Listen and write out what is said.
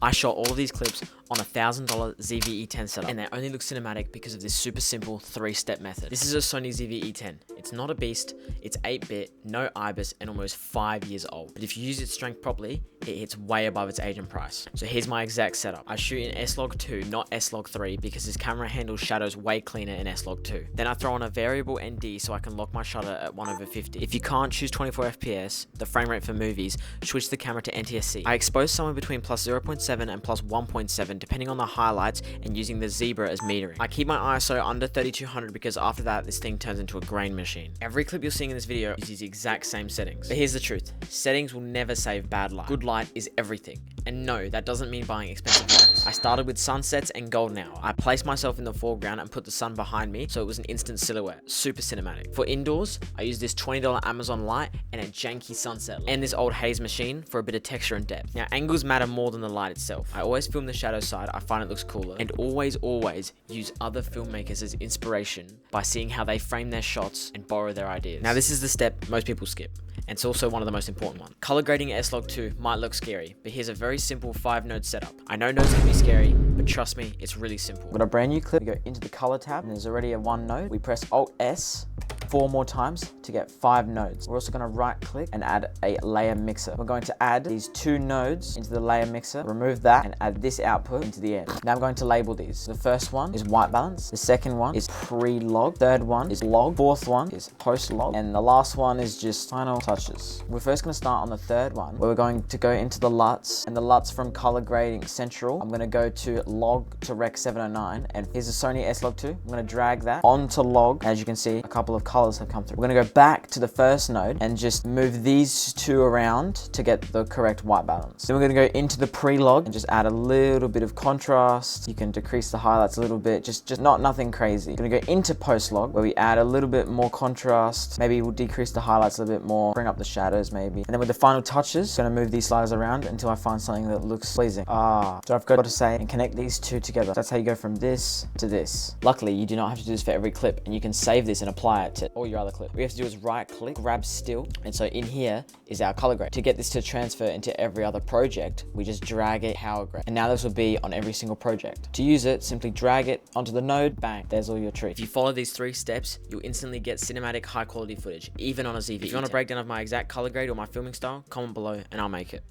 I shot all of these clips on a $1,000 ZV-E10 setup, and they only look cinematic because of this super simple 3-step method. This is a Sony ZV-E10. It's not a beast, it's 8-bit, no IBIS, and almost 5 years old. But if you use its strength properly, it hits way above its age and price. So here's my exact setup. I shoot in S-Log2, not S-Log3, because this camera handles shadows way cleaner in S-Log2. Then I throw on a variable ND so I can lock my shutter at 1/50. If you can't choose 24 FPS, the frame rate for movies, switch the camera to NTSC. I expose somewhere between plus 0.7 and plus 1.7 depending on the highlights, and using the zebra as metering. I keep my ISO under 3200 because after that this thing turns into a grain machine. Every clip you're seeing in this video uses the exact same settings. But here's the truth, settings will never save bad light. Good light is everything. And no, that doesn't mean buying expensive lights. I started with sunsets and golden hour. I placed myself in the foreground and put the sun behind me so it was an instant silhouette, super cinematic. For indoors, I use this $20 Amazon light and a janky sunset light, and this old haze machine for a bit of texture and depth. Now angles matter more than the light itself. I always film the shadow side, I find it looks cooler, and always use other filmmakers as inspiration by seeing how they frame their shots and borrow their ideas. Now this is the step most people skip, and it's also one of the most important ones. Color grading S-Log2 might look scary, but here's a very simple 5-node setup. I know nodes can be scary, but trust me, it's really simple. We've got a brand new clip, we go into the color tab, and there's already a 1 node. We press Alt-S 4 more times to get 5 nodes. We're also going to right click and add a layer mixer. We're going to add these 2 nodes into the layer mixer, remove that, and add this output into the end. Now I'm going to label these. The first one is white balance, the second one is pre-log, third one is log, fourth one is post-log, and the last one is just final touches. We're first going to start on the third one, where we're going to go into the LUTs, and the LUTs from color grading central, I'm going to go to log to rec 709, and here's a Sony S-Log2. I'm going to drag that onto log. As you can see, a couple of colors have come through. We're going to go back to the first node and just move these 2 around to get the correct white balance. Then we're going to go into the pre-log and just add a little bit of contrast. You can decrease the highlights a little bit, just nothing crazy. We're going to go into post-log, where we add a little bit more contrast. Maybe we'll decrease the highlights a little bit more, bring up the shadows maybe. And then with the final touches, I'm going to move these sliders around until I find something that looks pleasing. So I've got to say, and connect these 2 together. That's how you go from this to this. Luckily, you do not have to do this for every clip, and you can save this and apply it to all your other clips. What you have to do is right click, grab still, and so in here is our color grade. To get this to transfer into every other project, we just drag it power grade. And now this will be on every single project. To use it, simply drag it onto the node, bang, there's all your treats. If you follow these 3 steps, you'll instantly get cinematic high quality footage, even on a ZV. If you want a breakdown of my exact color grade or my filming style, comment below and I'll make it.